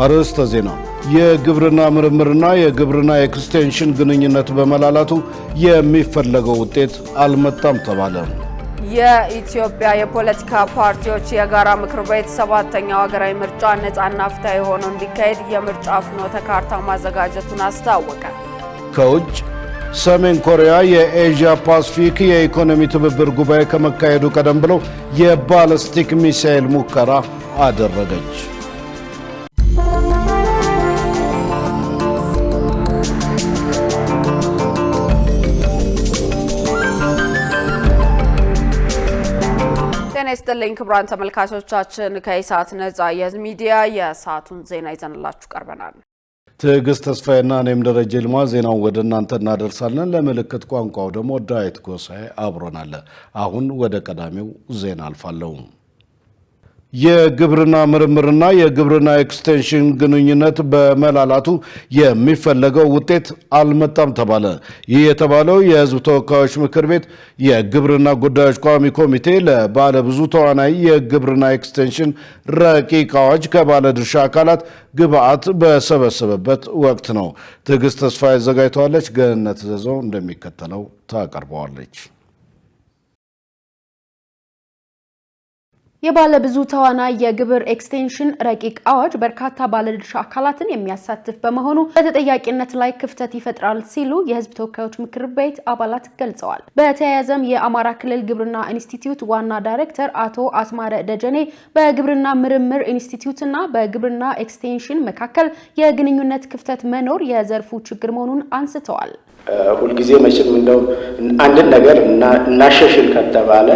አርዕስተ ዜና የግብርና ምርምርና የግብርና ኤክስቴንሽን ግንኙነት በመላላቱ የሚፈለገው ውጤት አልመጣም ተባለ። የኢትዮጵያ የፖለቲካ ፓርቲዎች የጋራ ምክር ቤት 7ኛው ሀገራዊ ምርጫ ነፃና ፍትሃዊ ሆኖ እንዲካሄድ የምርጫ ፍኖተ ካርታ ማዘጋጀቱን አስታወቀ። ከውጭ ሰሜን ኮሪያ የኤዥያ ፓሲፊክ የኢኮኖሚ ትብብር ጉባኤ ከመካሄዱ ቀደም ብሎ የባሊስቲክ ሚሳኤል ሙከራ አደረገች። ጤና ክቡራን ተመልካቾቻችን ከኢሳት ነፃ የህዝብ ሚዲያ የሰዓቱን ዜና ይዘንላችሁ ቀርበናል። ትዕግስት ተስፋዬና እኔም ደረጀ ልማ ዜናውን ወደ እናንተ እናደርሳለን። ለምልክት ቋንቋው ደግሞ ዳዊት ጎሳኤ አብሮናል። አሁን ወደ ቀዳሚው ዜና አልፋለሁ። የግብርና ምርምርና የግብርና ኤክስቴንሽን ግንኙነት በመላላቱ የሚፈለገው ውጤት አልመጣም ተባለ። ይህ የተባለው የህዝብ ተወካዮች ምክር ቤት የግብርና ጉዳዮች ቋሚ ኮሚቴ ለባለብዙ ተዋናይ የግብርና ኤክስቴንሽን ረቂቅ አዋጅ ከባለድርሻ አካላት ግብአት በሰበሰበበት ወቅት ነው። ትዕግስት ተስፋ አዘጋጅተዋለች። ገነት ዘዘው እንደሚከተለው ታቀርበዋለች። የባለብዙ ተዋናይ የግብር ኤክስቴንሽን ረቂቅ አዋጅ በርካታ ባለድርሻ አካላትን የሚያሳትፍ በመሆኑ በተጠያቂነት ላይ ክፍተት ይፈጥራል ሲሉ የህዝብ ተወካዮች ምክር ቤት አባላት ገልጸዋል። በተያያዘም የአማራ ክልል ግብርና ኢንስቲትዩት ዋና ዳይሬክተር አቶ አስማረ ደጀኔ በግብርና ምርምር ኢንስቲትዩትና በግብርና ኤክስቴንሽን መካከል የግንኙነት ክፍተት መኖር የዘርፉ ችግር መሆኑን አንስተዋል። ሁልጊዜ መቼም እንደው አንድን ነገር እናሻሽል ከተባለ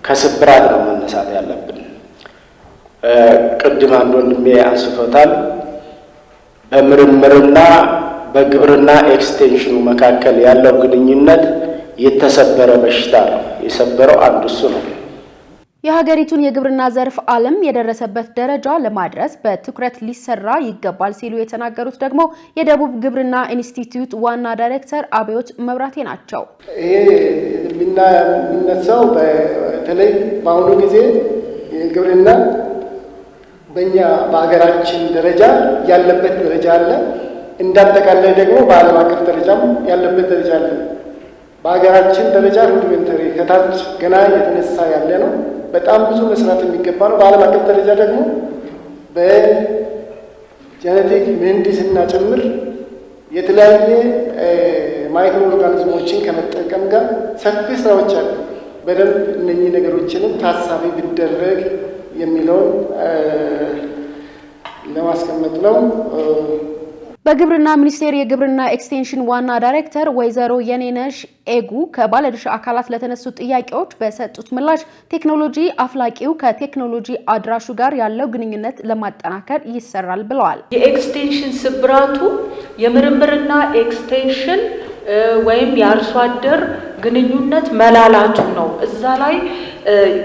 ከስብራት ነው መነሳት ያለብን። ቅድም አንድ ወንድሜ አንስቶታል። በምርምርና በግብርና ኤክስቴንሽኑ መካከል ያለው ግንኙነት የተሰበረ በሽታ ነው። የሰበረው አንዱ እሱ ነው። የሀገሪቱን የግብርና ዘርፍ ዓለም የደረሰበት ደረጃ ለማድረስ በትኩረት ሊሰራ ይገባል ሲሉ የተናገሩት ደግሞ የደቡብ ግብርና ኢንስቲትዩት ዋና ዳይሬክተር አብዮት መብራቴ ናቸው። ይሄ የሚነሳው በተለይ በአሁኑ ጊዜ የግብርና በእኛ በሀገራችን ደረጃ ያለበት ደረጃ አለ። እንዳጠቃላይ ደግሞ በዓለም አቀፍ ደረጃም ያለበት ደረጃ አለ። በሀገራችን ደረጃ ሩዲሜንተሪ ከታች ገና እየተነሳ ያለ ነው። በጣም ብዙ መስራት የሚገባ ነው። በዓለም አቀፍ ደረጃ ደግሞ በጄኔቲክ ምህንድስና ጭምር የተለያየ ማይክሮ ኦርጋኒዝሞችን ከመጠቀም ጋር ሰፊ ስራዎች አሉ። በደንብ እነኚህ ነገሮችንም ታሳቢ ቢደረግ የሚለውን ለማስቀመጥ ነው። በግብርና ሚኒስቴር የግብርና ኤክስቴንሽን ዋና ዳይሬክተር ወይዘሮ የኔነሽ ኤጉ ከባለድርሻ አካላት ለተነሱ ጥያቄዎች በሰጡት ምላሽ ቴክኖሎጂ አፍላቂው ከቴክኖሎጂ አድራሹ ጋር ያለው ግንኙነት ለማጠናከር ይሰራል ብለዋል። የኤክስቴንሽን ስብራቱ የምርምርና ኤክስቴንሽን ወይም የአርሶ አደር ግንኙነት መላላቱ ነው። እዛ ላይ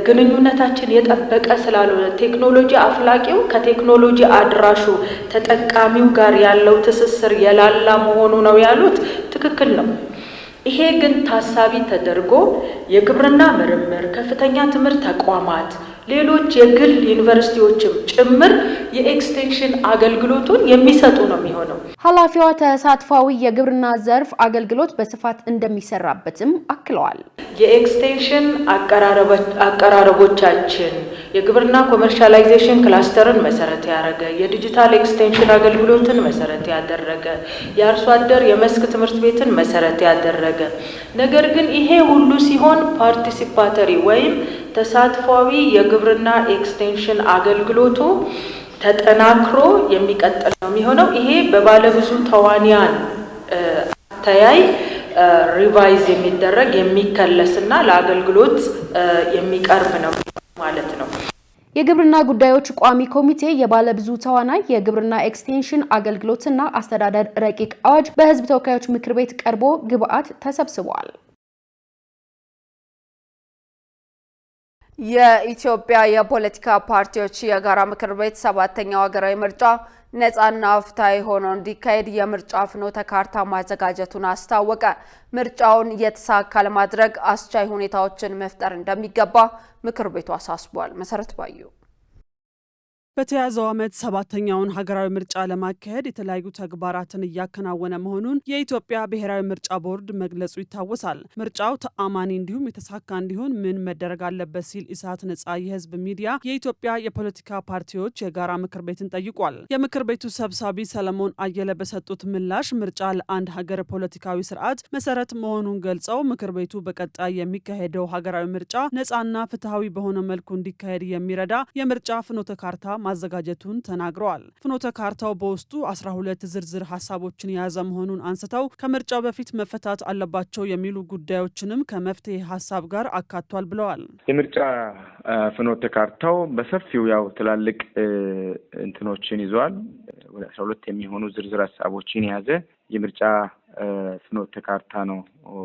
ግንኙነታችን የጠበቀ ስላልሆነ ቴክኖሎጂ አፍላቂው ከቴክኖሎጂ አድራሹ ተጠቃሚው ጋር ያለው ትስስር የላላ መሆኑ ነው ያሉት ትክክል ነው። ይሄ ግን ታሳቢ ተደርጎ የግብርና ምርምር ከፍተኛ ትምህርት ተቋማት ሌሎች የግል ዩኒቨርሲቲዎችም ጭምር የኤክስቴንሽን አገልግሎቱን የሚሰጡ ነው የሚሆነው። ኃላፊዋ ተሳትፏዊ የግብርና ዘርፍ አገልግሎት በስፋት እንደሚሰራበትም አክለዋል። የኤክስቴንሽን አቀራረቦቻችን የግብርና ኮመርሻላይዜሽን ክላስተርን መሰረት ያደረገ የዲጂታል ኤክስቴንሽን አገልግሎትን መሰረት ያደረገ የአርሶ አደር የመስክ ትምህርት ቤትን መሰረት ያደረገ ነገር ግን ይሄ ሁሉ ሲሆን ፓርቲሲፓተሪ ወይም ተሳትፏዊ የግብርና ኤክስቴንሽን አገልግሎቱ ተጠናክሮ የሚቀጥል ነው የሚሆነው። ይሄ በባለብዙ ተዋንያን አተያይ ሪቫይዝ የሚደረግ የሚከለስና ለአገልግሎት የሚቀርብ ነው ማለት ነው። የግብርና ጉዳዮች ቋሚ ኮሚቴ የባለብዙ ተዋናይ የግብርና ኤክስቴንሽን አገልግሎትና አስተዳደር ረቂቅ አዋጅ በህዝብ ተወካዮች ምክር ቤት ቀርቦ ግብአት ተሰብስቧል። የኢትዮጵያ የፖለቲካ ፓርቲዎች የጋራ ምክር ቤት 7ኛው ሀገራዊ ምርጫ ነፃና ፍትሃዊ ሆኖ እንዲካሄድ የምርጫ ፍኖተ ካርታ ማዘጋጀቱን አስታወቀ። ምርጫውን የተሳካ ለማድረግ አስቻይ ሁኔታዎችን መፍጠር እንደሚገባ ምክር ቤቱ አሳስቧል። መሰረት ባዩ በተያዘው ዓመት 7ኛውን ሀገራዊ ምርጫ ለማካሄድ የተለያዩ ተግባራትን እያከናወነ መሆኑን የኢትዮጵያ ብሔራዊ ምርጫ ቦርድ መግለጹ ይታወሳል። ምርጫው ተአማኒ እንዲሁም የተሳካ እንዲሆን ምን መደረግ አለበት ሲል ኢሳት ነጻ የህዝብ ሚዲያ የኢትዮጵያ የፖለቲካ ፓርቲዎች የጋራ ምክር ቤትን ጠይቋል። የምክር ቤቱ ሰብሳቢ ሰለሞን አየለ በሰጡት ምላሽ ምርጫ ለአንድ ሀገር ፖለቲካዊ ስርዓት መሰረት መሆኑን ገልጸው ምክር ቤቱ በቀጣይ የሚካሄደው ሀገራዊ ምርጫ ነጻና ፍትሃዊ በሆነ መልኩ እንዲካሄድ የሚረዳ የምርጫ ፍኖተ ካርታ ማዘጋጀቱን ተናግረዋል። ፍኖተ ካርታው በውስጡ 12 ዝርዝር ሀሳቦችን የያዘ መሆኑን አንስተው ከምርጫው በፊት መፈታት አለባቸው የሚሉ ጉዳዮችንም ከመፍትሄ ሀሳብ ጋር አካቷል ብለዋል። የምርጫ ፍኖተ ካርታው በሰፊው ያው ትላልቅ እንትኖችን ይዟል። ወደ 12 የሚሆኑ ዝርዝር ሀሳቦችን የያዘ የምርጫ ፍኖተ ካርታ ነው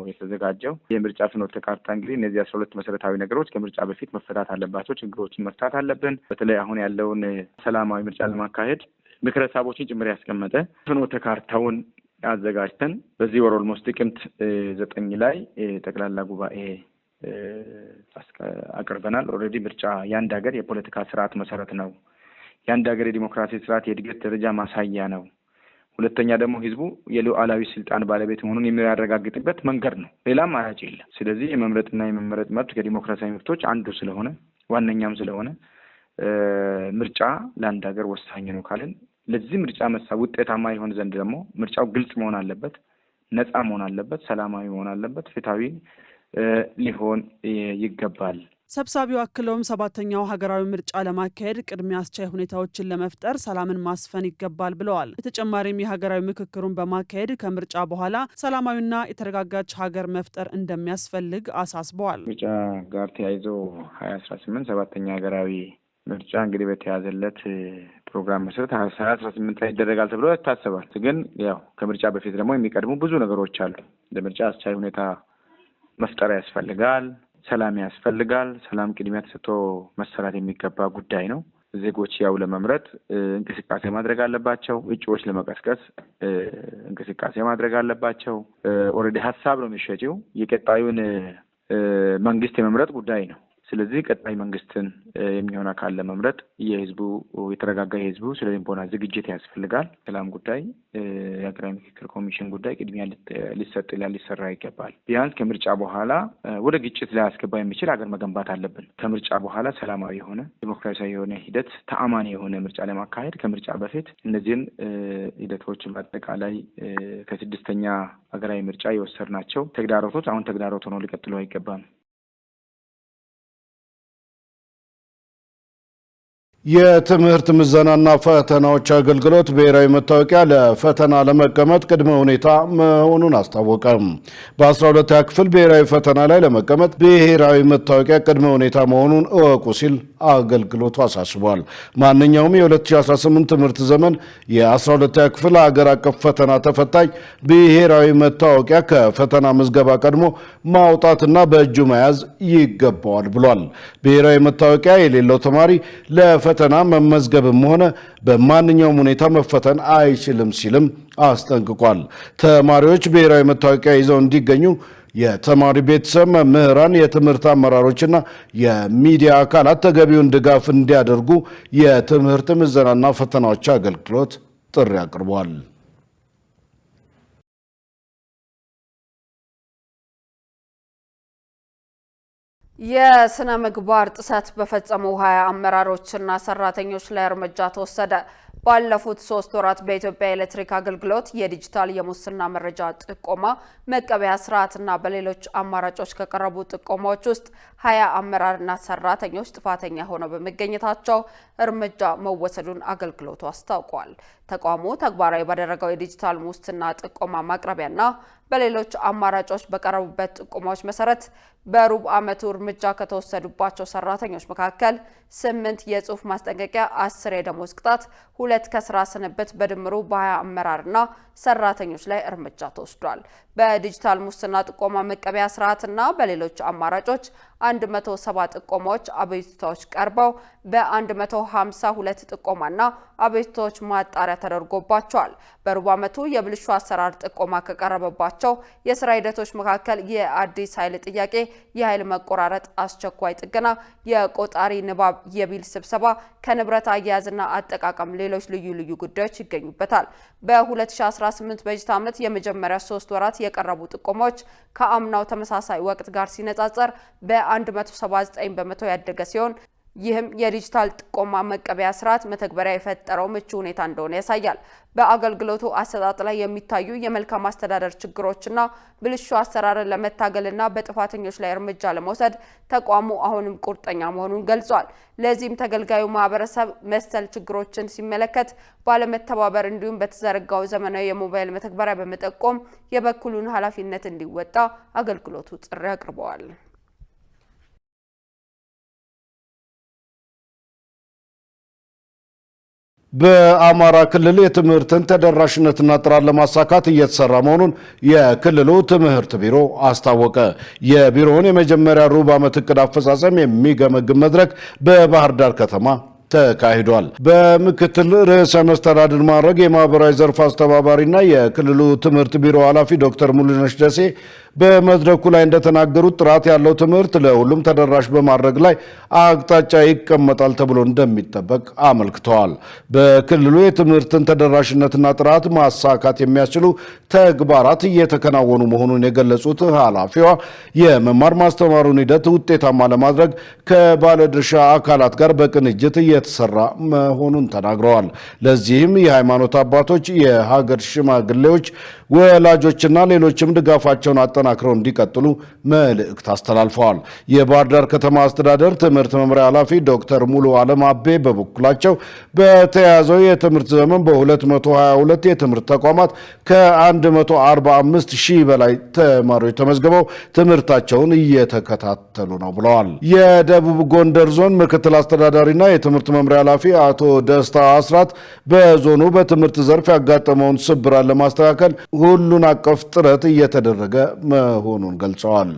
የተዘጋጀው። የምርጫ ፍኖተ ካርታ እንግዲህ እነዚህ 12 መሰረታዊ ነገሮች ከምርጫ በፊት መፈታት አለባቸው፣ ችግሮችን መፍታት አለብን። በተለይ አሁን ያለውን ሰላማዊ ምርጫ ለማካሄድ ምክረ ሀሳቦችን ጭምር ያስቀመጠ ፍኖተ ካርታውን አዘጋጅተን በዚህ ወር ኦልሞስት ጥቅምት 9 ላይ ጠቅላላ ጉባኤ አቅርበናል። ኦልሬዲ ምርጫ የአንድ ሀገር የፖለቲካ ስርዓት መሰረት ነው። የአንድ ሀገር የዲሞክራሲ ስርዓት የእድገት ደረጃ ማሳያ ነው። ሁለተኛ ደግሞ ህዝቡ የሉዓላዊ ስልጣን ባለቤት መሆኑን የሚያረጋግጥበት መንገድ ነው። ሌላም አማራጭ የለም። ስለዚህ የመምረጥና የመመረጥ መብት ከዲሞክራሲያዊ መብቶች አንዱ ስለሆነ ዋነኛም ስለሆነ ምርጫ ለአንድ ሀገር ወሳኝ ነው ካልን ለዚህ ምርጫ ውጤታማ ይሆን ዘንድ ደግሞ ምርጫው ግልጽ መሆን አለበት፣ ነፃ መሆን አለበት፣ ሰላማዊ መሆን አለበት፣ ፍትሃዊ ሊሆን ይገባል። ሰብሳቢው አክለውም 7ኛው ሀገራዊ ምርጫ ለማካሄድ ቅድሚያ አስቻይ ሁኔታዎችን ለመፍጠር ሰላምን ማስፈን ይገባል ብለዋል። በተጨማሪም የሀገራዊ ምክክሩን በማካሄድ ከምርጫ በኋላ ሰላማዊና የተረጋጋች ሀገር መፍጠር እንደሚያስፈልግ አሳስበዋል። ምርጫ ጋር ተያይዞ 2018 7ኛ ሀገራዊ ምርጫ እንግዲህ በተያዘለት ፕሮግራም መሰረት 2018 ላይ ይደረጋል ተብሎ ይታሰባል። ግን ያው ከምርጫ በፊት ደግሞ የሚቀድሙ ብዙ ነገሮች አሉ። ለምርጫ አስቻይ ሁኔታ መፍጠር ያስፈልጋል። ሰላም ያስፈልጋል። ሰላም ቅድሚያ ተሰጥቶ መሰራት የሚገባ ጉዳይ ነው። ዜጎች ያው ለመምረጥ እንቅስቃሴ ማድረግ አለባቸው። እጩዎች ለመቀስቀስ እንቅስቃሴ ማድረግ አለባቸው። ኦልሬዲ ሀሳብ ነው የሚሸጪው። የቀጣዩን መንግስት የመምረጥ ጉዳይ ነው። ስለዚህ ቀጣይ መንግስትን የሚሆን አካል ለመምረጥ የህዝቡ የተረጋጋ የህዝቡ ስለ ልቦና ዝግጅት ያስፈልጋል። ሰላም ጉዳይ የሀገራዊ ምክክር ኮሚሽን ጉዳይ ቅድሚያ ሊሰራ ይገባል። ቢያንስ ከምርጫ በኋላ ወደ ግጭት ሊያስገባ የሚችል ሀገር መገንባት አለብን። ከምርጫ በኋላ ሰላማዊ የሆነ ዲሞክራሲያዊ የሆነ ሂደት ተአማኒ የሆነ ምርጫ ለማካሄድ ከምርጫ በፊት እነዚህን ሂደቶች በአጠቃላይ ከ6ኛ ሀገራዊ ምርጫ የወሰድናቸው ተግዳሮቶች አሁን ተግዳሮት ሆነው ሊቀጥሉ አይገባም። የትምህርት ምዘናና ፈተናዎች አገልግሎት ብሔራዊ መታወቂያ ለፈተና ለመቀመጥ ቅድመ ሁኔታ መሆኑን አስታወቀ። በ12ኛ ክፍል ብሔራዊ ፈተና ላይ ለመቀመጥ ብሔራዊ መታወቂያ ቅድመ ሁኔታ መሆኑን እወቁ ሲል አገልግሎቱ አሳስቧል። ማንኛውም የ2018 ትምህርት ዘመን የ12ኛ ክፍል ሀገር አቀፍ ፈተና ተፈታኝ ብሔራዊ መታወቂያ ከፈተና ምዝገባ ቀድሞ ማውጣትና በእጁ መያዝ ይገባዋል ብሏል። ብሔራዊ መታወቂያ የሌለው ተማሪ ለፈተና መመዝገብም ሆነ በማንኛውም ሁኔታ መፈተን አይችልም ሲልም አስጠንቅቋል። ተማሪዎች ብሔራዊ መታወቂያ ይዘው እንዲገኙ የተማሪ ቤተሰብ፣ መምህራን፣ የትምህርት አመራሮችና የሚዲያ አካላት ተገቢውን ድጋፍ እንዲያደርጉ የትምህርት ምዘናና ፈተናዎች አገልግሎት ጥሪ አቅርቧል። የስነ ምግባር ጥሰት በፈጸሙ 20 አመራሮችና ሰራተኞች ላይ እርምጃ ተወሰደ። ባለፉት 3 ወራት በኢትዮጵያ ኤሌክትሪክ አገልግሎት የዲጂታል የሙስና መረጃ ጥቆማ መቀበያ ስርዓትና በሌሎች አማራጮች ከቀረቡ ጥቆማዎች ውስጥ 20 አመራርና ሰራተኞች ጥፋተኛ ሆነው በመገኘታቸው እርምጃ መወሰዱን አገልግሎቱ አስታውቋል። ተቋሙ ተግባራዊ ባደረገው የዲጂታል ሙስና ጥቆማ ማቅረቢያና በሌሎች አማራጮች በቀረቡበት ጥቆማዎች መሰረት በሩብ ዓመቱ እርምጃ ከተወሰዱባቸው ሰራተኞች መካከል 8 የጽሁፍ ማስጠንቀቂያ፣ 10 የደሞዝ ቅጣት፣ 2 ከስራ ስንብት በድምሩ በ20 አመራርና ሰራተኞች ላይ እርምጃ ተወስዷል። በዲጂታል ሙስና ጥቆማ መቀበያ ስርዓትና በሌሎች አማራጮች 170 ጥቆማዎች አቤቱታዎች ቀርበው በ152 ጥቆማና አቤቱታዎች ማጣሪያ ተደርጎባቸዋል። በሩብ ዓመቱ የብልሹ አሰራር ጥቆማ ከቀረበባቸው የስራ ሂደቶች መካከል የአዲስ ኃይል ጥያቄ፣ የኃይል መቆራረጥ፣ አስቸኳይ ጥገና፣ የቆጣሪ ንባብ፣ የቢል ስብሰባ፣ ከንብረት አያያዝና አጠቃቀም ሌሎች ልዩ ጉዳዮች ይገኙበታል። በ2018 በጀት ዓመት የመጀመሪያ 3 ወራት የቀረቡ ጥቆማዎች ከአምናው ተመሳሳይ ወቅት ጋር ሲነጻጸር በ179 በመቶ ያደገ ሲሆን ይህም የዲጂታል ጥቆማ መቀበያ ስርዓት መተግበሪያ የፈጠረው ምቹ ሁኔታ እንደሆነ ያሳያል። በአገልግሎቱ አሰጣጥ ላይ የሚታዩ የመልካም አስተዳደር ችግሮችና ብልሹ አሰራርን ለመታገልና በጥፋተኞች ላይ እርምጃ ለመውሰድ ተቋሙ አሁንም ቁርጠኛ መሆኑን ገልጿል። ለዚህም ተገልጋዩ ማህበረሰብ መሰል ችግሮችን ሲመለከት ባለመተባበር እንዲሁም በተዘረጋው ዘመናዊ የሞባይል መተግበሪያ በመጠቆም የበኩሉን ኃላፊነት እንዲወጣ አገልግሎቱ ጥሪ አቅርበዋል። በአማራ ክልል የትምህርትን ተደራሽነትና ጥራት ለማሳካት እየተሰራ መሆኑን የክልሉ ትምህርት ቢሮ አስታወቀ። የቢሮውን የመጀመሪያ ሩብ ዓመት እቅድ አፈጻጸም የሚገመግም መድረክ በባህር ዳር ከተማ ተካሂዷል። በምክትል ርዕሰ መስተዳድር ማዕረግ የማህበራዊ ዘርፍ አስተባባሪና የክልሉ ትምህርት ቢሮ ኃላፊ ዶክተር ሙሉነሽ ደሴ በመድረኩ ላይ እንደተናገሩት ጥራት ያለው ትምህርት ለሁሉም ተደራሽ በማድረግ ላይ አቅጣጫ ይቀመጣል ተብሎ እንደሚጠበቅ አመልክተዋል። በክልሉ የትምህርትን ተደራሽነትና ጥራት ማሳካት የሚያስችሉ ተግባራት እየተከናወኑ መሆኑን የገለጹት ኃላፊዋ የመማር ማስተማሩን ሂደት ውጤታማ ለማድረግ ከባለድርሻ አካላት ጋር በቅንጅት እየተሰራ መሆኑን ተናግረዋል። ለዚህም የሃይማኖት አባቶች፣ የሀገር ሽማግሌዎች፣ ወላጆችና ሌሎችም ድጋፋቸውን አጠናክረው እንዲቀጥሉ መልእክት አስተላልፈዋል። የባህር ዳር ከተማ አስተዳደር ትምህርት መምሪያ ኃላፊ ዶክተር ሙሉ አለም አቤ በበኩላቸው በተያዘው የትምህርት ዘመን በ222 የትምህርት ተቋማት ከ145 ሺህ በላይ ተማሪዎች ተመዝግበው ትምህርታቸውን እየተከታተሉ ነው ብለዋል። የደቡብ ጎንደር ዞን ምክትል አስተዳዳሪና የትምህርት መምሪያ ኃላፊ አቶ ደስታ አስራት በዞኑ በትምህርት ዘርፍ ያጋጠመውን ስብራት ለማስተካከል ሁሉን አቀፍ ጥረት እየተደረገ መሆኑን ገልጸዋል።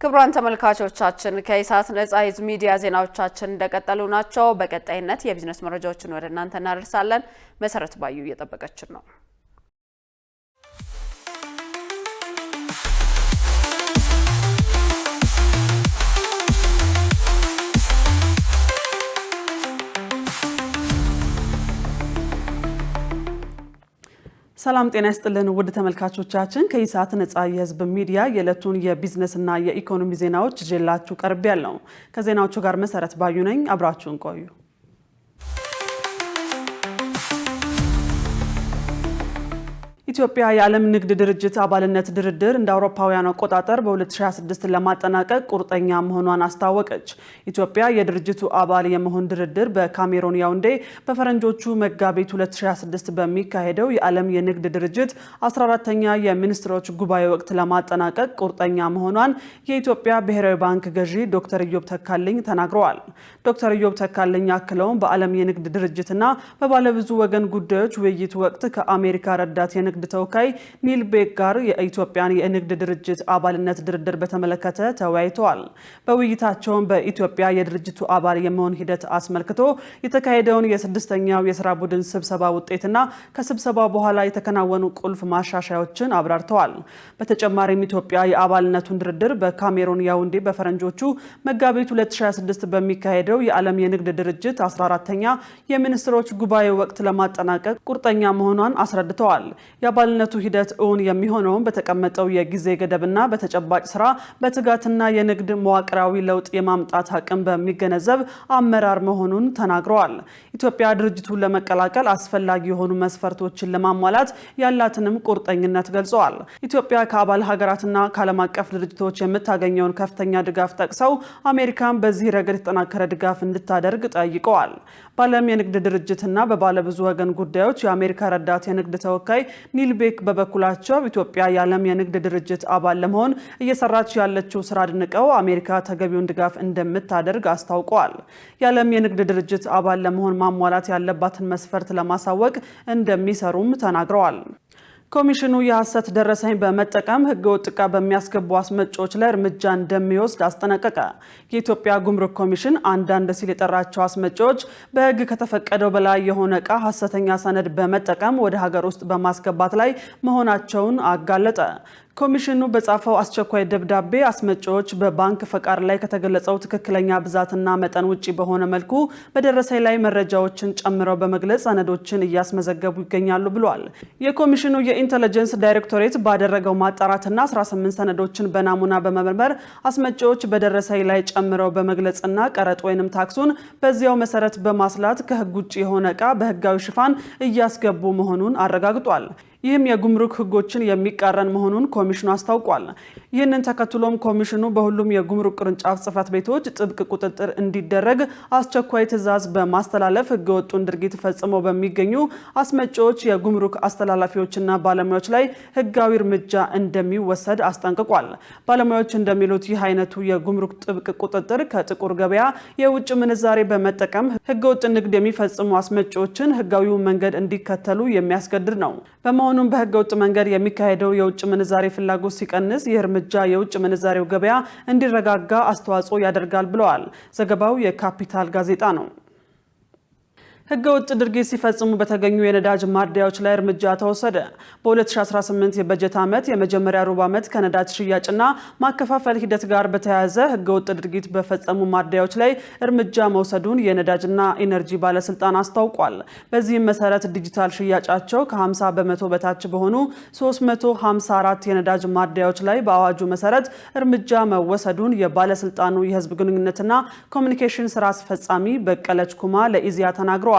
ክቡራን ተመልካቾቻችን ከኢሳት ነጻ የህዝብ ሚዲያ ዜናዎቻችን እንደቀጠሉ ናቸው። በቀጣይነት የቢዝነስ መረጃዎችን ወደ እናንተ እናደርሳለን። መሰረት ባዩ እየጠበቀችን ነው። ሰላም ጤና ይስጥልን ውድ ተመልካቾቻችን ከኢሳት ነጻ የህዝብ ሚዲያ የዕለቱን የቢዝነስና የኢኮኖሚ ዜናዎች ይዤላችሁ ቀርቤያለሁ። ከዜናዎቹ ጋር መሰረት ባዩ ነኝ። አብራችሁን ቆዩ። ኢትዮጵያ የዓለም ንግድ ድርጅት አባልነት ድርድር እንደ አውሮፓውያን አቆጣጠር በ2026 ለማጠናቀቅ ቁርጠኛ መሆኗን አስታወቀች። ኢትዮጵያ የድርጅቱ አባል የመሆን ድርድር በካሜሩን ያውንዴ በፈረንጆቹ መጋቢት 2026 በሚካሄደው የዓለም የንግድ ድርጅት 14ኛ የሚኒስትሮች ጉባኤ ወቅት ለማጠናቀቅ ቁርጠኛ መሆኗን የኢትዮጵያ ብሔራዊ ባንክ ገዢ ዶክተር ኢዮብ ተካልኝ ተናግረዋል። ዶክተር ኢዮብ ተካልኝ አክለውም በዓለም የንግድ ድርጅትና በባለብዙ ወገን ጉዳዮች ውይይት ወቅት ከአሜሪካ ረዳት የንግድ ተወካይ ኒል ቤክ ጋር የኢትዮጵያን የንግድ ድርጅት አባልነት ድርድር በተመለከተ ተወያይተዋል። በውይይታቸውም በኢትዮጵያ የድርጅቱ አባል የመሆን ሂደት አስመልክቶ የተካሄደውን የስድስተኛው የስራ ቡድን ስብሰባ ውጤትና ከስብሰባው በኋላ የተከናወኑ ቁልፍ ማሻሻያዎችን አብራርተዋል። በተጨማሪም ኢትዮጵያ የአባልነቱን ድርድር በካሜሩን ያውንዴ በፈረንጆቹ መጋቢት 2026 በሚካሄደው የዓለም የንግድ ድርጅት 14ኛ የሚኒስትሮች ጉባኤ ወቅት ለማጠናቀቅ ቁርጠኛ መሆኗን አስረድተዋል። የአባልነቱ ሂደት እውን የሚሆነውን በተቀመጠው የጊዜ ገደብና በተጨባጭ ስራ በትጋትና የንግድ መዋቅራዊ ለውጥ የማምጣት አቅም በሚገነዘብ አመራር መሆኑን ተናግረዋል። ኢትዮጵያ ድርጅቱን ለመቀላቀል አስፈላጊ የሆኑ መስፈርቶችን ለማሟላት ያላትንም ቁርጠኝነት ገልጸዋል። ኢትዮጵያ ከአባል ሀገራትና ከዓለም አቀፍ ድርጅቶች የምታገኘውን ከፍተኛ ድጋፍ ጠቅሰው አሜሪካን በዚህ ረገድ የተጠናከረ ድጋፍ እንድታደርግ ጠይቀዋል። በዓለም የንግድ ድርጅትና በባለብዙ ወገን ጉዳዮች የአሜሪካ ረዳት የንግድ ተወካይ ኒልቤክ በበኩላቸው ኢትዮጵያ የዓለም የንግድ ድርጅት አባል ለመሆን እየሰራች ያለችው ስራ አድንቀው አሜሪካ ተገቢውን ድጋፍ እንደምታደርግ አስታውቀዋል። የዓለም የንግድ ድርጅት አባል ለመሆን ማሟላት ያለባትን መስፈርት ለማሳወቅ እንደሚሰሩም ተናግረዋል። ኮሚሽኑ የሐሰት ደረሰኝ በመጠቀም ህገወጥ ዕቃ በሚያስገቡ አስመጪዎች ላይ እርምጃ እንደሚወስድ አስጠነቀቀ። የኢትዮጵያ ጉምሩክ ኮሚሽን አንዳንድ ሲል የጠራቸው አስመጪዎች በህግ ከተፈቀደው በላይ የሆነ ዕቃ ሐሰተኛ ሰነድ በመጠቀም ወደ ሀገር ውስጥ በማስገባት ላይ መሆናቸውን አጋለጠ። ኮሚሽኑ በጻፈው አስቸኳይ ደብዳቤ አስመጪዎች በባንክ ፈቃድ ላይ ከተገለጸው ትክክለኛ ብዛትና መጠን ውጪ በሆነ መልኩ በደረሰኝ ላይ መረጃዎችን ጨምረው በመግለጽ ሰነዶችን እያስመዘገቡ ይገኛሉ ብሏል። የኮሚሽኑ የኢንተለጀንስ ዳይሬክቶሬት ባደረገው ማጣራትና 18 ሰነዶችን በናሙና በመመርመር አስመጪዎች በደረሰኝ ላይ ጨምረው በመግለጽና ቀረጥ ወይንም ታክሱን በዚያው መሰረት በማስላት ከህግ ውጪ የሆነ ዕቃ በህጋዊ ሽፋን እያስገቡ መሆኑን አረጋግጧል። ይህም የጉምሩክ ህጎችን የሚቃረን መሆኑን ኮሚሽኑ አስታውቋል። ይህንን ተከትሎም ኮሚሽኑ በሁሉም የጉምሩክ ቅርንጫፍ ጽህፈት ቤቶች ጥብቅ ቁጥጥር እንዲደረግ አስቸኳይ ትዕዛዝ በማስተላለፍ ህገወጡን ድርጊት ፈጽመው በሚገኙ አስመጪዎች፣ የጉምሩክ አስተላላፊዎችና ባለሙያዎች ላይ ህጋዊ እርምጃ እንደሚወሰድ አስጠንቅቋል። ባለሙያዎች እንደሚሉት ይህ አይነቱ የጉምሩክ ጥብቅ ቁጥጥር ከጥቁር ገበያ የውጭ ምንዛሬ በመጠቀም ህገወጥ ንግድ የሚፈጽሙ አስመጪዎችን ህጋዊውን መንገድ እንዲከተሉ የሚያስገድድ ነው። በመሆኑም በህገወጥ መንገድ የሚካሄደው የውጭ ምንዛሬ ፍላጎት ሲቀንስ ይህ እርምጃ የውጭ ምንዛሬው ገበያ እንዲረጋጋ አስተዋጽኦ ያደርጋል ብለዋል። ዘገባው የካፒታል ጋዜጣ ነው። ህገወጥ ድርጊት ሲፈጽሙ በተገኙ የነዳጅ ማደያዎች ላይ እርምጃ ተወሰደ። በ2018 የበጀት ዓመት የመጀመሪያ ሩብ ዓመት ከነዳጅ ሽያጭና ማከፋፈል ሂደት ጋር በተያያዘ ህገወጥ ድርጊት በፈጸሙ ማደያዎች ላይ እርምጃ መውሰዱን የነዳጅና ኢነርጂ ባለስልጣን አስታውቋል። በዚህም መሰረት ዲጂታል ሽያጫቸው ከ50 በመቶ በታች በሆኑ 354 የነዳጅ ማደያዎች ላይ በአዋጁ መሰረት እርምጃ መወሰዱን የባለስልጣኑ የህዝብ ግንኙነትና ኮሚኒኬሽን ስራ አስፈጻሚ በቀለች ኩማ ለኢዜአ ተናግረዋል።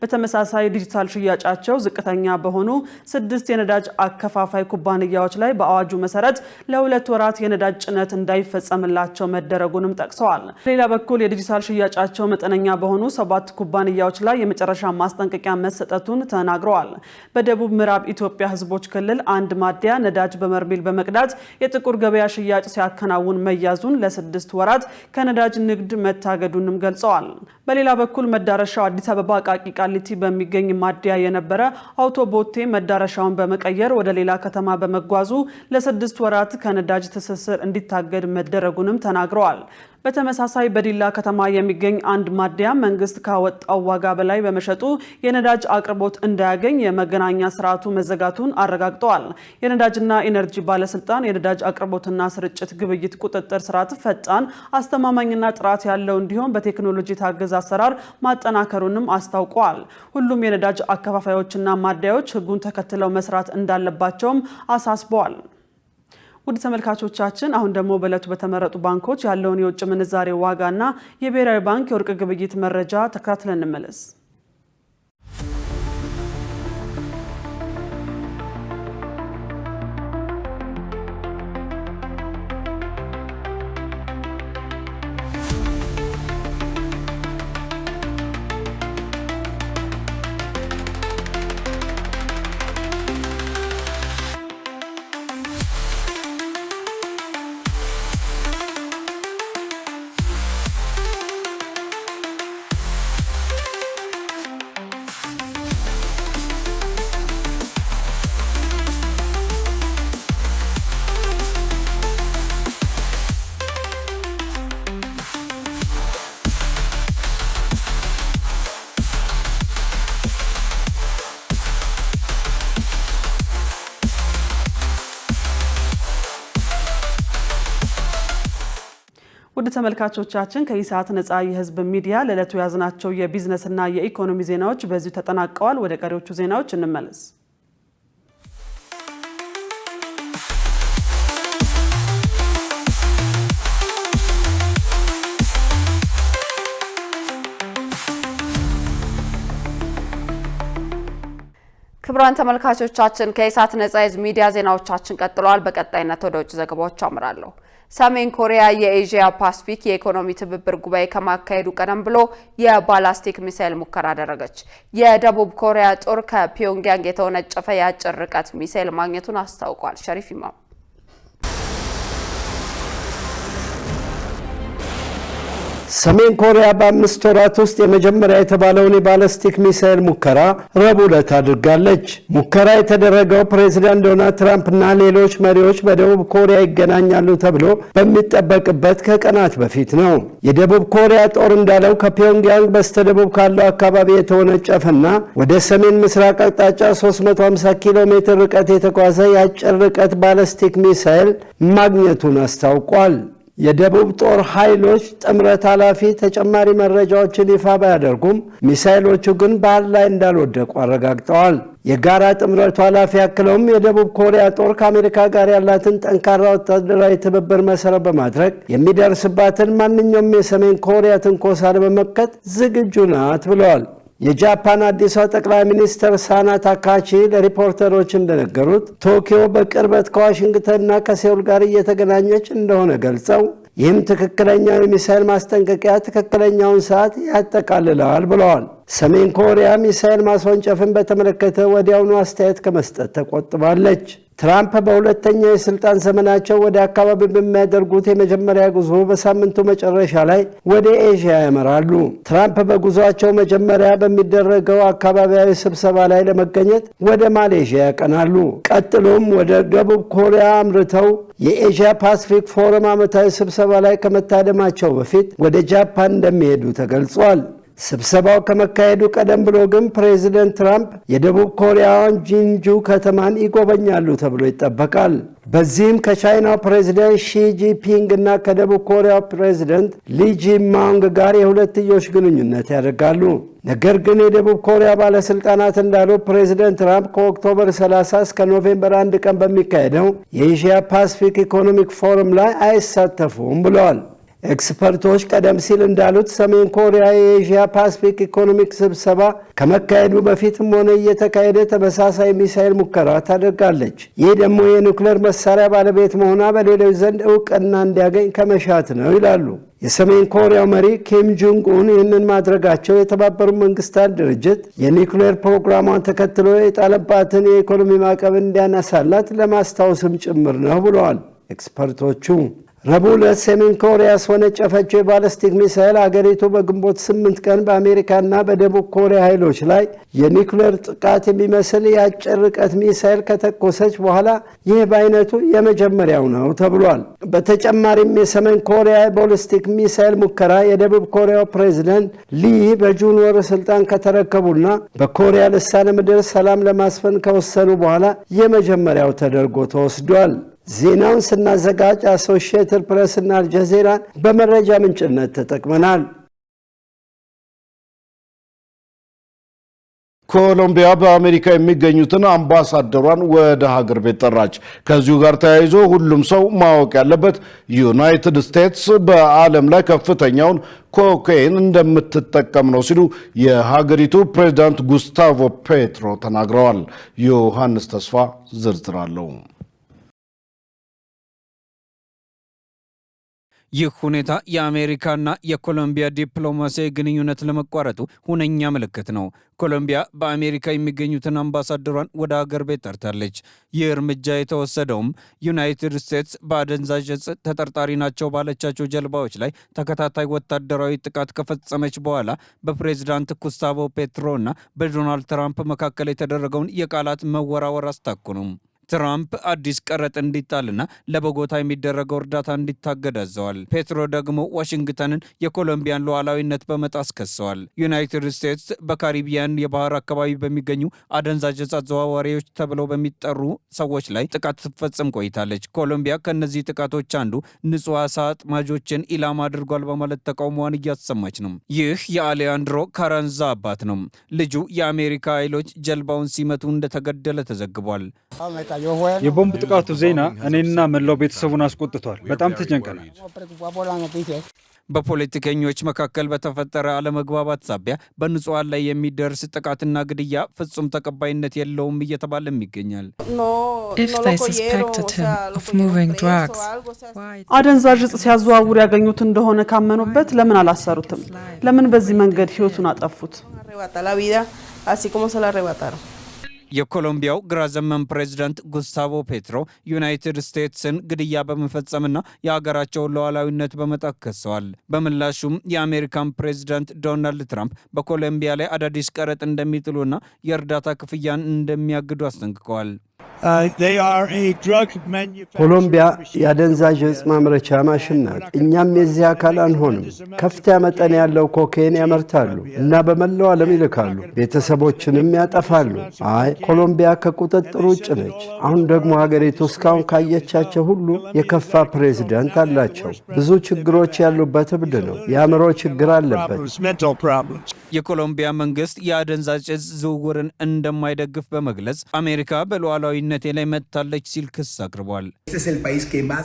በተመሳሳይ ዲጂታል ሽያጫቸው ዝቅተኛ በሆኑ 6 የነዳጅ አከፋፋይ ኩባንያዎች ላይ በአዋጁ መሰረት ለ2 ወራት የነዳጅ ጭነት እንዳይፈጸምላቸው መደረጉንም ጠቅሰዋል። በሌላ በኩል የዲጂታል ሽያጫቸው መጠነኛ በሆኑ 7 ኩባንያዎች ላይ የመጨረሻ ማስጠንቀቂያ መሰጠቱን ተናግረዋል። በደቡብ ምዕራብ ኢትዮጵያ ህዝቦች ክልል አንድ ማደያ ነዳጅ በበርሜል በመቅዳት የጥቁር ገበያ ሽያጭ ሲያከናውን መያዙን ለ6 ወራት ከነዳጅ ንግድ መታገዱንም ገልጸዋል። በሌላ በኩል መዳረሻው አዲስ አበባ ቃቂ ቃሊቲ በሚገኝ ማደያ የነበረ አውቶቦቴ መዳረሻውን በመቀየር ወደ ሌላ ከተማ በመጓዙ ለ6 ወራት ከነዳጅ ትስስር እንዲታገድ መደረጉንም ተናግረዋል። በተመሳሳይ በዲላ ከተማ የሚገኝ አንድ ማደያ መንግስት ካወጣው ዋጋ በላይ በመሸጡ የነዳጅ አቅርቦት እንዳያገኝ የመገናኛ ስርዓቱ መዘጋቱን አረጋግጠዋል። የነዳጅና ኢነርጂ ባለስልጣን የነዳጅ አቅርቦትና ስርጭት ግብይት ቁጥጥር ስርዓት ፈጣን፣ አስተማማኝና ጥራት ያለው እንዲሆን በቴክኖሎጂ ታገዘ አሰራር ማጠናከሩንም አስታውቀዋል። ሁሉም የነዳጅ አከፋፋዮችና ማደያዎች ህጉን ተከትለው መስራት እንዳለባቸውም አሳስበዋል። ውድ ተመልካቾቻችን አሁን ደግሞ በዕለቱ በተመረጡ ባንኮች ያለውን የውጭ ምንዛሬ ዋጋና የብሔራዊ ባንክ የወርቅ ግብይት መረጃ ተከታትለን እንመለስ። ውድ ተመልካቾቻችን ከኢሳት ነጻ የህዝብ ሚዲያ ለዕለቱ ያዝናቸው የቢዝነስና የኢኮኖሚ ዜናዎች በዚሁ ተጠናቀዋል። ወደ ቀሪዎቹ ዜናዎች እንመለስ። ክቡራን ተመልካቾቻችን ከኢሳት ነጻ የህዝብ ሚዲያ ዜናዎቻችን ቀጥለዋል። በቀጣይነት ወደ ውጭ ዘገባዎች አምራለሁ። ሰሜን ኮሪያ የኤዥያ ፓሲፊክ የኢኮኖሚ ትብብር ጉባኤ ከማካሄዱ ቀደም ብሎ የባላስቲክ ሚሳኤል ሙከራ አደረገች። የደቡብ ኮሪያ ጦር ከፒዮንግያንግ የተወነጨፈ የአጭር ርቀት ሚሳኤል ማግኘቱን አስታውቋል። ሸሪፍ ኢማም ሰሜን ኮሪያ በ5 ወራት ውስጥ የመጀመሪያ የተባለውን የባላስቲክ ሚሳኤል ሙከራ ረቡዕ ዕለት አድርጋለች። ሙከራ የተደረገው ፕሬዝዳንት ዶናልድ ትራምፕ እና ሌሎች መሪዎች በደቡብ ኮሪያ ይገናኛሉ ተብሎ በሚጠበቅበት ከቀናት በፊት ነው። የደቡብ ኮሪያ ጦር እንዳለው ከፒዮንግያንግ በስተደቡብ ካለው አካባቢ የተወነጨፈና ወደ ሰሜን ምስራቅ አቅጣጫ 350 ኪሎ ሜትር ርቀት የተጓዘ የአጭር ርቀት ባላስቲክ ሚሳኤል ማግኘቱን አስታውቋል። የደቡብ ጦር ኃይሎች ጥምረት ኃላፊ ተጨማሪ መረጃዎችን ይፋ ባያደርጉም ሚሳኤሎቹ ግን ባህር ላይ እንዳልወደቁ አረጋግጠዋል። የጋራ ጥምረቱ ኃላፊ አክለውም የደቡብ ኮሪያ ጦር ከአሜሪካ ጋር ያላትን ጠንካራ ወታደራዊ ትብብር መሰረት በማድረግ የሚደርስባትን ማንኛውም የሰሜን ኮሪያ ትንኮሳ ለመመከት ዝግጁ ናት ብለዋል። የጃፓን አዲሷ ጠቅላይ ሚኒስትር ሳና ታካቺ ለሪፖርተሮች እንደነገሩት ቶኪዮ በቅርበት ከዋሽንግተንና ከሴውል ጋር እየተገናኘች እንደሆነ ገልጸው ይህም ትክክለኛው የሚሳኤል ማስጠንቀቂያ ትክክለኛውን ሰዓት ያጠቃልላል ብለዋል። ሰሜን ኮሪያ ሚሳኤል ማስወንጨፍን በተመለከተ ወዲያውኑ አስተያየት ከመስጠት ተቆጥባለች። ትራምፕ በሁለተኛው የስልጣን ዘመናቸው ወደ አካባቢ በሚያደርጉት የመጀመሪያ ጉዞ በሳምንቱ መጨረሻ ላይ ወደ ኤዥያ ያመራሉ። ትራምፕ በጉዞአቸው መጀመሪያ በሚደረገው አካባቢያዊ ስብሰባ ላይ ለመገኘት ወደ ማሌዥያ ያቀናሉ። ቀጥሎም ወደ ደቡብ ኮሪያ አምርተው የኤዥያ ፓሲፊክ ፎረም ዓመታዊ ስብሰባ ላይ ከመታደማቸው በፊት ወደ ጃፓን እንደሚሄዱ ተገልጿል። ስብሰባው ከመካሄዱ ቀደም ብሎ ግን ፕሬዚደንት ትራምፕ የደቡብ ኮሪያዋን ጂንጁ ከተማን ይጎበኛሉ ተብሎ ይጠበቃል። በዚህም ከቻይናው ፕሬዚደንት ሺ ጂንፒንግ እና ከደቡብ ኮሪያው ፕሬዚደንት ሊ ጂንማንግ ጋር የሁለትዮሽ ግንኙነት ያደርጋሉ። ነገር ግን የደቡብ ኮሪያ ባለስልጣናት እንዳሉ ፕሬዚደንት ትራምፕ ከኦክቶበር 30 እስከ ኖቬምበር 1 ቀን በሚካሄደው የኤዥያ ፓሲፊክ ኢኮኖሚክ ፎረም ላይ አይሳተፉም ብለዋል። ኤክስፐርቶች ቀደም ሲል እንዳሉት ሰሜን ኮሪያ የኤዥያ ፓሲፊክ ኢኮኖሚክ ስብሰባ ከመካሄዱ በፊትም ሆነ እየተካሄደ ተመሳሳይ ሚሳኤል ሙከራ ታደርጋለች። ይህ ደግሞ የኒውክሌር መሳሪያ ባለቤት መሆኗ በሌሎች ዘንድ እውቅና እንዲያገኝ ከመሻት ነው ይላሉ። የሰሜን ኮሪያው መሪ ኪም ጆንግ ኡን ይህንን ማድረጋቸው የተባበሩት መንግስታት ድርጅት የኒውክሌር ፕሮግራሟን ተከትሎ የጣለባትን የኢኮኖሚ ማዕቀብ እንዲያነሳላት ለማስታወስም ጭምር ነው ብለዋል ኤክስፐርቶቹ። ረቡዕ ዕለት ሰሜን ኮሪያ ያስወነጨፈችው የባላስቲክ ሚሳኤል አገሪቱ በግንቦት 8 ቀን በአሜሪካና በደቡብ ኮሪያ ኃይሎች ላይ የኒውክሌር ጥቃት የሚመስል የአጭር ርቀት ሚሳኤል ከተኮሰች በኋላ ይህ በአይነቱ የመጀመሪያው ነው ተብሏል። በተጨማሪም የሰሜን ኮሪያ ባላስቲክ ሚሳኤል ሙከራ የደቡብ ኮሪያው ፕሬዝዳንት ሊ በጁን ወር ስልጣን ከተረከቡና በኮሪያ ልሳነ ምድር ሰላም ለማስፈን ከወሰኑ በኋላ የመጀመሪያው ተደርጎ ተወስዷል። ዜናውን ስናዘጋጅ አሶሺየትድ ፕሬስ እና አልጀዚራን በመረጃ ምንጭነት ተጠቅመናል። ኮሎምቢያ በአሜሪካ የሚገኙትን አምባሳደሯን ወደ ሀገር ቤት ጠራች። ከዚሁ ጋር ተያይዞ ሁሉም ሰው ማወቅ ያለበት ዩናይትድ ስቴትስ በዓለም ላይ ከፍተኛውን ኮካይን እንደምትጠቀም ነው ሲሉ የሀገሪቱ ፕሬዝዳንት ጉስታቮ ፔትሮ ተናግረዋል። ዮሐንስ ተስፋ ዝርዝር አለው። ይህ ሁኔታ የአሜሪካና የኮሎምቢያ ዲፕሎማሲያዊ ግንኙነት ለመቋረጡ ሁነኛ ምልክት ነው። ኮሎምቢያ በአሜሪካ የሚገኙትን አምባሳደሯን ወደ ሀገር ቤት ጠርታለች። ይህ እርምጃ የተወሰደውም ዩናይትድ ስቴትስ በአደንዛዥ ዕፅ ተጠርጣሪ ናቸው ባለቻቸው ጀልባዎች ላይ ተከታታይ ወታደራዊ ጥቃት ከፈጸመች በኋላ በፕሬዝዳንት ጉስታቮ ፔትሮ እና በዶናልድ ትራምፕ መካከል የተደረገውን የቃላት መወራወር አስታኩኑም። ትራምፕ አዲስ ቀረጥ እንዲጣልና ለቦጎታ የሚደረገው እርዳታ እንዲታገድ አዘዋል። ፔትሮ ደግሞ ዋሽንግተንን የኮሎምቢያን ሉዓላዊነት በመጣስ ከሰዋል። ዩናይትድ ስቴትስ በካሪቢያን የባህር አካባቢ በሚገኙ አደንዛዥ ዕፅ አዘዋዋሪዎች ተብለው በሚጠሩ ሰዎች ላይ ጥቃት ስትፈጽም ቆይታለች። ኮሎምቢያ ከእነዚህ ጥቃቶች አንዱ ንጹህ አሳ አጥማጆችን ኢላማ አድርጓል በማለት ተቃውሞዋን እያሰማች ነው። ይህ የአሌያንድሮ ካራንዛ አባት ነው። ልጁ የአሜሪካ ኃይሎች ጀልባውን ሲመቱ እንደተገደለ ተዘግቧል። የቦምብ ጥቃቱ ዜና እኔንና መላው ቤተሰቡን አስቆጥቷል። በጣም ተጨንቀናል። በፖለቲከኞች መካከል በተፈጠረ አለመግባባት ሳቢያ በንጹሃን ላይ የሚደርስ ጥቃትና ግድያ ፍጹም ተቀባይነት የለውም እየተባለም ይገኛል። አደንዛዥ ዕፅ ሲያዘዋውር ያገኙት እንደሆነ ካመኑበት ለምን አላሰሩትም? ለምን በዚህ መንገድ ህይወቱን አጠፉት? የኮሎምቢያው ግራ ዘመም ፕሬዝዳንት ጉስታቮ ፔትሮ ዩናይትድ ስቴትስን ግድያ በመፈጸምና የሀገራቸውን ሉዓላዊነት በመጣስ ከሰዋል። በምላሹም የአሜሪካን ፕሬዝዳንት ዶናልድ ትራምፕ በኮሎምቢያ ላይ አዳዲስ ቀረጥ እንደሚጥሉና የእርዳታ ክፍያን እንደሚያግዱ አስጠንቅቀዋል። ኮሎምቢያ የአደንዛዥ ዕፅ ማምረቻ ማሽን ናት። እኛም የዚህ አካል አንሆንም። ከፍተኛ መጠን ያለው ኮኬን ያመርታሉ እና በመላው ዓለም ይልካሉ፣ ቤተሰቦችንም ያጠፋሉ። ኮሎምቢያ ከቁጥጥር ውጭ ነች። አሁን ደግሞ ሀገሪቱ እስካሁን ካየቻቸው ሁሉ የከፋ ፕሬዝዳንት አላቸው። ብዙ ችግሮች ያሉበት እብድ ነው። የአእምሮ ችግር አለበት። የኮሎምቢያ መንግስት የአደንዛዥ ዕፅ ዝውውርን እንደማይደግፍ በመግለጽ አሜሪካ በሉዓላዊነቴ ላይ መጥታለች ሲል ክስ አቅርቧል።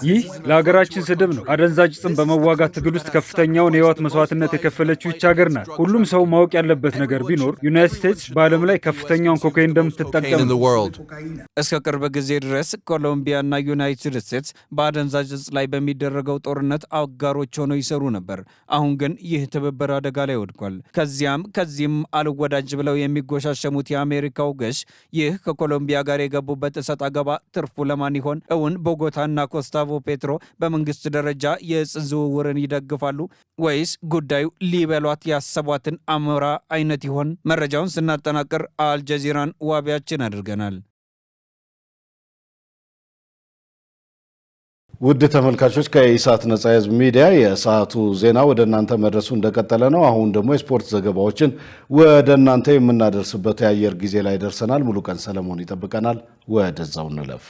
ይህ ለሀገራችን ስድብ ነው። አደንዛዥ ዕፅን በመዋጋት ትግል ውስጥ ከፍተኛውን የህይወት መስዋዕትነት የከፈለችው ይህች ሀገር ናት። ሁሉም ሰው ማወቅ ያለበት ነገር ቢኖር ዩናይትድ ስቴትስ በዓለም ላይ ከፍተኛውን ኮካይን እንደምትጠቀም ነው። እስከ ቅርብ ጊዜ ድረስ ኮሎምቢያና ዩናይትድ ስቴትስ በአደንዛዥ ዕፅ ላይ በሚደረገው ጦርነት አጋሮች ሆነው ይሰሩ ነበር። አሁን ግን ይህ ትብብር አደጋ ላይ ወድቋል። ከዚህም አልወዳጅ ብለው የሚጎሻሸሙት የአሜሪካው ገዥ ይህ ከኮሎምቢያ ጋር የገቡበት እሰጥ አገባ ትርፉ ለማን ይሆን? እውን ቦጎታና ጉስታቮ ፔትሮ በመንግስት ደረጃ የዕፅ ዝውውርን ይደግፋሉ ወይስ ጉዳዩ ሊበሏት ያሰቧትን አሞራ አይነት ይሆን? መረጃውን ስናጠናቅር አልጀዚራን ዋቢያችን አድርገናል። ውድ ተመልካቾች ከኢሳት ነጻ የህዝብ ሚዲያ የሰዓቱ ዜና ወደ እናንተ መድረሱ እንደቀጠለ ነው። አሁን ደግሞ የስፖርት ዘገባዎችን ወደ እናንተ የምናደርስበት የአየር ጊዜ ላይ ደርሰናል። ሙሉ ቀን ሰለሞን ይጠብቀናል። ወደዛው እንለፍ።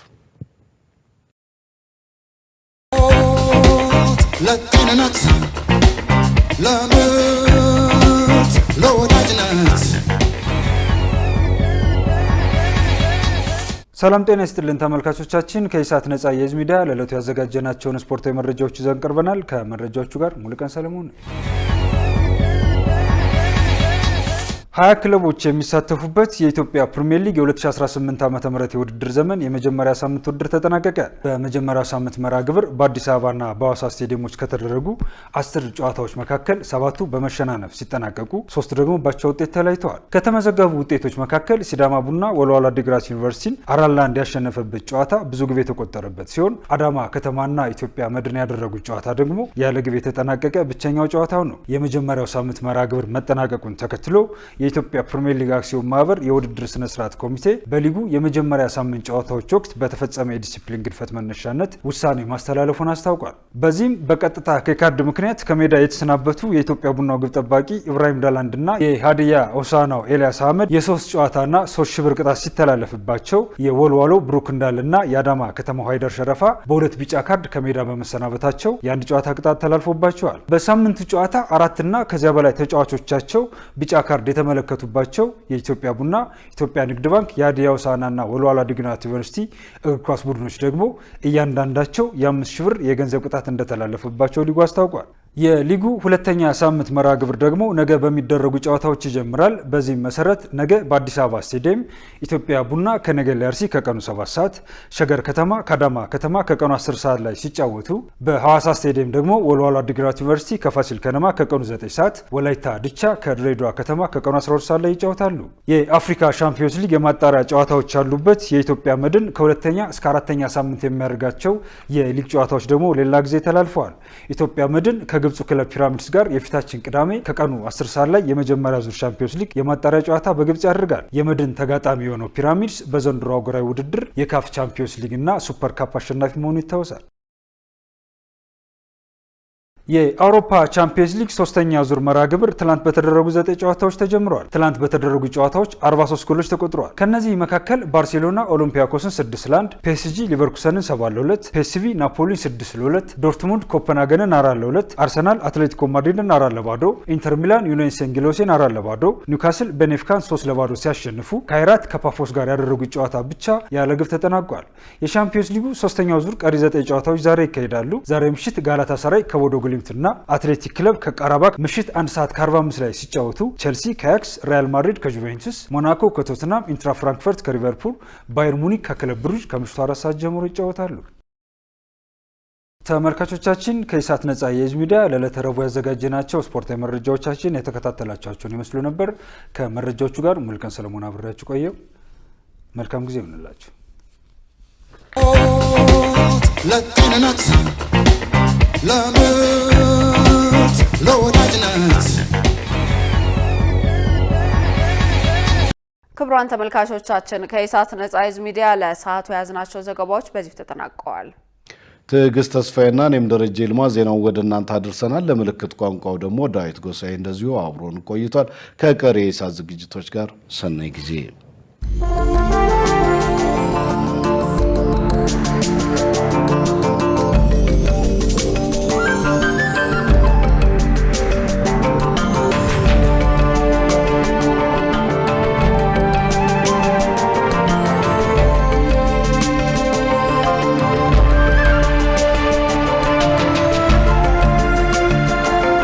ለጤንነት ለምርት ለወዳጅነት ሰላም ጤና ይስጥልን ተመልካቾቻችን፣ ከኢሳት ነጻ የህዝብ ሚዲያ ለዕለቱ ያዘጋጀናቸውን ስፖርታዊ መረጃዎች ይዘን ቀርበናል። ከመረጃዎቹ ጋር ሙሉቀን ሰለሞን። 20 ክለቦች የሚሳተፉበት የኢትዮጵያ ፕሪሚየር ሊግ የ2018 ዓ.ም የውድድር ዘመን የመጀመሪያ ሳምንት ውድድር ተጠናቀቀ። በመጀመሪያው ሳምንት መርሃ ግብር በአዲስ አበባና በሐዋሳ ስቴዲየሞች ከተደረጉ 10 ጨዋታዎች መካከል 7ቱ በመሸናነፍ ሲጠናቀቁ 3 ደግሞ ባቻ ውጤት ተለያይተዋል። ከተመዘገቡ ውጤቶች መካከል ሲዳማ ቡና ወልዋሎ ዓዲግራት ዩኒቨርሲቲን 4-1 ያሸነፈበት ጨዋታ ብዙ ግብ የተቆጠረበት ሲሆን አዳማ ከተማና ኢትዮጵያ መድን ያደረጉት ጨዋታ ደግሞ ያለ ግብ የተጠናቀቀ ብቸኛው ጨዋታው ነው። የመጀመሪያው ሳምንት መርሃ ግብር መጠናቀቁን ተከትሎ የኢትዮጵያ ፕሪሚየር ሊግ አክሲዮን ማህበር የውድድር ስነ ስርዓት ኮሚቴ በሊጉ የመጀመሪያ ሳምንት ጨዋታዎች ወቅት በተፈጸመ የዲሲፕሊን ግድፈት መነሻነት ውሳኔ ማስተላለፉን አስታውቋል። በዚህም በቀጥታ ከካርድ ምክንያት ከሜዳ የተሰናበቱ የኢትዮጵያ ቡናው ግብ ጠባቂ ኢብራሂም ዳላንድና የሀዲያ ሆሳዕናው ኤልያስ አህመድ የ3 ጨዋታና 3 ሺህ ብር ቅጣት ሲተላለፍባቸው የወልዋሎ ብሩክ እንዳልና የአዳማ ከተማው ሃይደር ሸረፋ በ2 ቢጫ ካርድ ከሜዳ በመሰናበታቸው የአንድ ጨዋታ ቅጣት ተላልፎባቸዋል። በሳምንቱ ጨዋታ 4 እና ከዚያ በላይ ተጫዋቾቻቸው ቢጫ ካርድ የተመለከቱባቸው የኢትዮጵያ ቡና፣ ኢትዮጵያ ንግድ ባንክ፣ የሀዲያ ሆሳዕናና ወልዋሎ ዓዲግራት ዩኒቨርሲቲ እግር ኳስ ቡድኖች ደግሞ እያንዳንዳቸው የ5 ሺህ ብር የገንዘብ ቅጣት እንደተላለፈባቸው ሊጉ አስታውቋል። የሊጉ ሁለተኛ ሳምንት መርሃ ግብር ደግሞ ነገ በሚደረጉ ጨዋታዎች ይጀምራል። በዚህም መሰረት ነገ በአዲስ አበባ ስቴዲየም ኢትዮጵያ ቡና ከነገሌ አርሲ ከቀኑ 7 ሰዓት፣ ሸገር ከተማ ከአዳማ ከተማ ከቀኑ 10 ሰዓት ላይ ሲጫወቱ፣ በሐዋሳ ስቴዲየም ደግሞ ወልዋሎ ዓዲግራት ዩኒቨርሲቲ ከፋሲል ከነማ ከቀኑ 9 ሰዓት፣ ወላይታ ድቻ ከድሬዳዋ ከተማ ከቀኑ 12 ሰዓት ላይ ይጫወታሉ። የአፍሪካ ሻምፒዮንስ ሊግ የማጣሪያ ጨዋታዎች ያሉበት የኢትዮጵያ መድን ከሁለተኛ እስከ 4ኛ ሳምንት የሚያደርጋቸው የሊግ ጨዋታዎች ደግሞ ሌላ ጊዜ ተላልፈዋል። ኢትዮጵያ መድን ከግብፁ ክለብ ፒራሚድስ ጋር የፊታችን ቅዳሜ ከቀኑ 10 ሰዓት ላይ የመጀመሪያ ዙር ሻምፒዮንስ ሊግ የማጣሪያ ጨዋታ በግብፅ ያደርጋል። የመድን ተጋጣሚ የሆነው ፒራሚድስ በዘንድሮ አህጉራዊ ውድድር የካፍ ቻምፒዮንስ ሊግ እና ሱፐር ካፕ አሸናፊ መሆኑ ይታወሳል። የአውሮፓ ቻምፒየንስ ሊግ 3ኛ ዙር መርሃ ግብር ትላንት በተደረጉ 9 ጨዋታዎች ተጀምረዋል። ትላንት በተደረጉ ጨዋታዎች 43 ጎሎች ተቆጥረዋል። ከነዚህ መካከል ባርሴሎና ኦሎምፒያኮስን 6-1፣ ፒኤስጂ ሊቨርኩሰንን 7-2፣ ፒኤስቪ ናፖሊን 6-2፣ ዶርትሙንድ ኮፐንሃገንን 4-2፣ አርሰናል አትሌቲኮ ማድሪድን 4-0፣ ኢንተር ሚላን ዩናይን ሴንት-ጊሎሴን 4-0፣ ኒውካስል ቤኔፊካን 3-0 ሲያሸንፉ ካይራት ከፓፎስ ጋር ያደረጉት ጨዋታ ብቻ ያለ ግብ ተጠናቋል። የቻምፒየንስ ሊጉ 3ኛው ዙር ቀሪ 9 ጨዋታዎች ዛሬ ይካሄዳሉ። ዛሬ ምሽት ጋላታሳራይ ከቦዶ ግሊምት ብሬንትንና አትሌቲክ ክለብ ከቃራባክ ምሽት 1 ሰዓት ከ45 ላይ ሲጫወቱ ቼልሲ ከአያክስ፣ ሪያል ማድሪድ ከጁቬንቱስ፣ ሞናኮ ከቶትናም፣ ኢንትራ ፍራንክፈርት ከሊቨርፑል፣ ባየር ሙኒክ ከክለብ ብሩጅ ከምሽቱ 4 ሰዓት ጀምሮ ይጫወታሉ። ተመልካቾቻችን ከኢሳት ነጻ የህዝብ ሚዲያ ለዕለተ ረቡዕ ያዘጋጀናቸው ስፖርታዊ መረጃዎቻችን የተከታተላችኋቸውን ይመስሉ ነበር። ከመረጃዎቹ ጋር ሙልቀን ሰለሞን አብሬያችሁ ቆየው። መልካም ጊዜ ይሁንላችሁ። ለጤንነት፣ ለምርት፣ ለወዳጅነት ክቡራን ተመልካቾቻችን ከኢሳት ነጻ የህዝብ ሚዲያ ለሰዓቱ የያዝናቸው ዘገባዎች በዚህ ተጠናቀዋል። ትዕግስት ተስፋዬና እኔም ደረጀ ይልማ ዜናውን ወደ እናንተ አድርሰናል። ለምልክት ቋንቋው ደግሞ ዳዊት ጎሳዬ እንደዚሁ አብሮን ቆይቷል። ከቀሪ የኢሳት ዝግጅቶች ጋር ሰናይ ጊዜ